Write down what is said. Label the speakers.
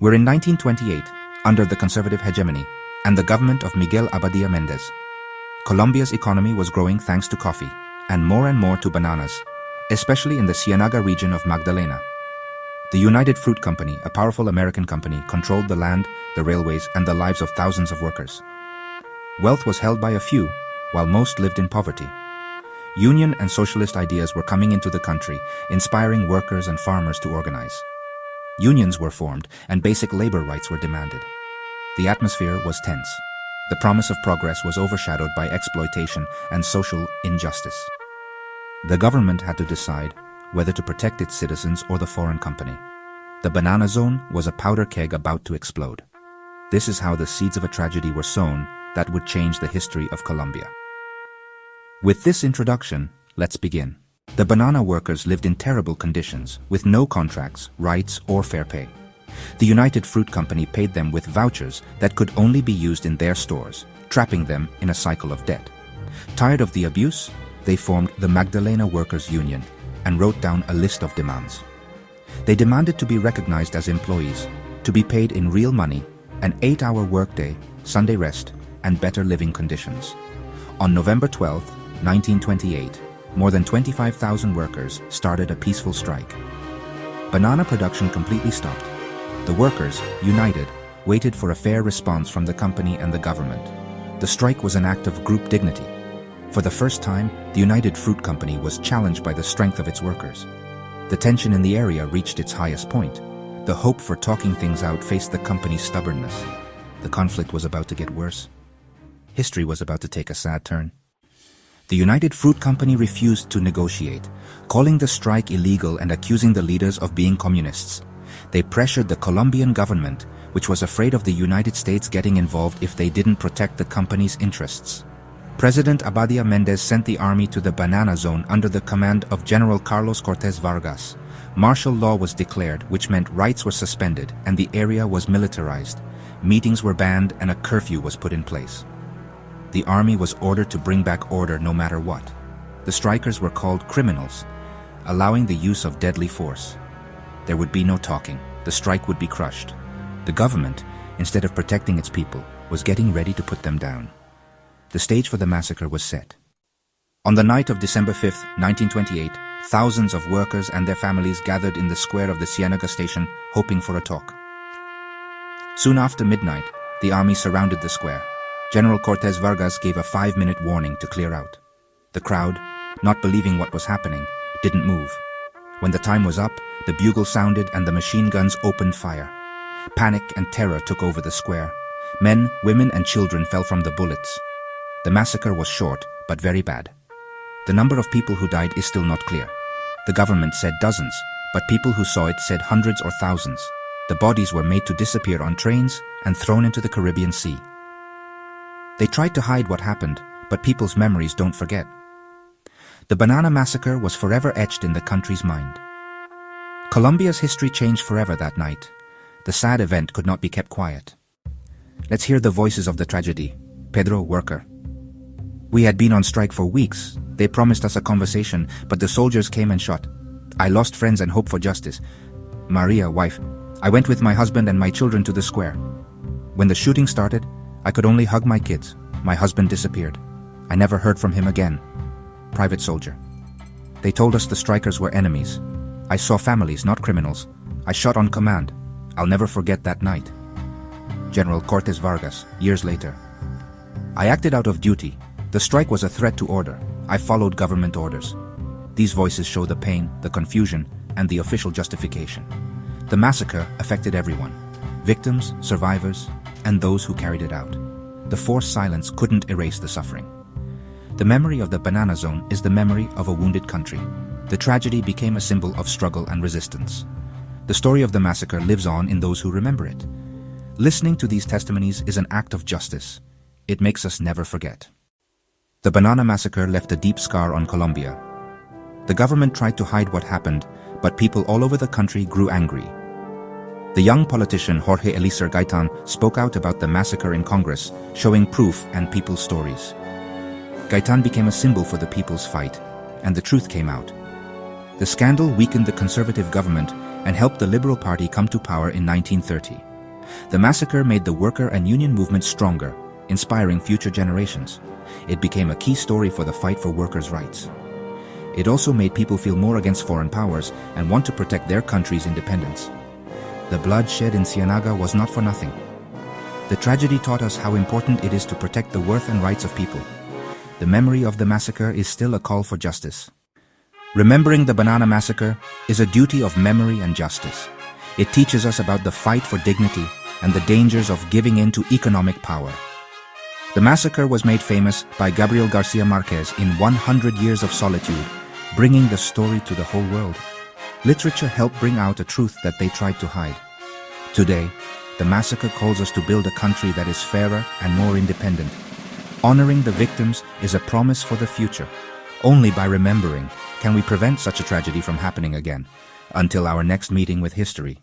Speaker 1: We're in 1928, under the conservative hegemony, and the government of Miguel Abadia Mendez. Colombia's economy was growing thanks to coffee, and more to bananas, especially in the Ciénaga region of Magdalena. The United Fruit Company, a powerful American company, controlled the land, the railways, and the lives of thousands of workers. Wealth was held by a few, while most lived in poverty. Union and socialist ideas were coming into the country, inspiring workers and farmers to organize. Unions were formed, and basic labor rights were demanded. The atmosphere was tense. The promise of progress was overshadowed by exploitation and social injustice. The government had to decide whether to protect its citizens or the foreign company. The banana zone was a powder keg about to explode. This is how the seeds of a tragedy were sown that would change the history of Colombia. With this introduction, let's begin. The banana workers lived in terrible conditions, with no contracts, rights, or fair pay. The United Fruit Company paid them with vouchers that could only be used in their stores, trapping them in a cycle of debt. Tired of the abuse, they formed the Magdalena Workers' Union and wrote down a list of demands. They demanded to be recognized as employees, to be paid in real money, an 8-hour workday, Sunday rest, and better living conditions. On November 12, 1928, more than 25,000 workers started a peaceful strike. Banana production completely stopped. The workers, united, waited for a fair response from the company and the government. The strike was an act of group dignity. For the first time, the United Fruit Company was challenged by the strength of its workers. The tension in the area reached its highest point. The hope for talking things out faced the company's stubbornness. The conflict was about to get worse. History was about to take a sad turn. The United Fruit Company refused to negotiate, calling the strike illegal and accusing the leaders of being communists. They pressured the Colombian government, which was afraid of the United States getting involved if they didn't protect the company's interests. President Abadia Mendez sent the army to the Banana Zone under the command of General Carlos Cortés Vargas. Martial law was declared, which meant rights were suspended and the area was militarized. Meetings were banned and a curfew was put in place. The army was ordered to bring back order no matter what. The strikers were called criminals, allowing the use of deadly force. There would be no talking. The strike would be crushed. The government, instead of protecting its people, was getting ready to put them down. The stage for the massacre was set. On the night of December 5, 1928, thousands of workers and their families gathered in the square of the Ciénaga station, hoping for a talk. Soon after midnight, the army surrounded the square. General Cortés Vargas gave a 5-minute warning to clear out. The crowd, not believing what was happening, didn't move. When the time was up, the bugle sounded and the machine guns opened fire. Panic and terror took over the square. Men, women, and children fell from the bullets. The massacre was short, but very bad. The number of people who died is still not clear. The government said dozens, but people who saw it said hundreds or thousands. The bodies were made to disappear on trains and thrown into the Caribbean Sea. They tried to hide what happened, but people's memories don't forget. The Banana Massacre was forever etched in the country's mind. Colombia's history changed forever that night. The sad event could not be kept quiet. Let's hear the voices of the tragedy. Pedro, worker. We had been on strike for weeks. They promised us a conversation, but the soldiers came and shot. I lost friends and hope for justice. Maria, wife. I went with my husband and my children to the square. When the shooting started, I could only hug my kids. My husband disappeared. I never heard from him again. Private soldier. They told us the strikers were enemies. I saw families, not criminals. I shot on command. I'll never forget that night. General Cortés Vargas, years later. I acted out of duty. The strike was a threat to order. I followed government orders. These voices show the pain, the confusion, and the official justification. The massacre affected everyone. Victims, survivors, and those who carried it out. The forced silence couldn't erase the suffering. The memory of the Banana Zone is the memory of a wounded country. The tragedy became a symbol of struggle and resistance. The story of the massacre lives on in those who remember it. Listening to these testimonies is an act of justice. It makes us never forget. The Banana Massacre left a deep scar on Colombia. The government tried to hide what happened, but people all over the country grew angry. The young politician Jorge Eliezer Gaitan spoke out about the massacre in Congress, showing proof and people's stories. Gaitan became a symbol for the people's fight, and the truth came out. The scandal weakened the conservative government and helped the Liberal Party come to power in 1930. The massacre made the worker and union movement stronger, inspiring future generations. It became a key story for the fight for workers' rights. It also made people feel more against foreign powers and want to protect their country's independence. The blood shed in Ciénaga was not for nothing. The tragedy taught us how important it is to protect the worth and rights of people. The memory of the massacre is still a call for justice. Remembering the Banana Massacre is a duty of memory and justice. It teaches us about the fight for dignity and the dangers of giving in to economic power. The massacre was made famous by Gabriel Garcia Marquez in 100 Years of Solitude, bringing the story to the whole world. Literature helped bring out a truth that they tried to hide. Today, the massacre calls us to build a country that is fairer and more independent. Honoring the victims is a promise for the future. Only by remembering can we prevent such a tragedy from happening again. Until our next meeting with history.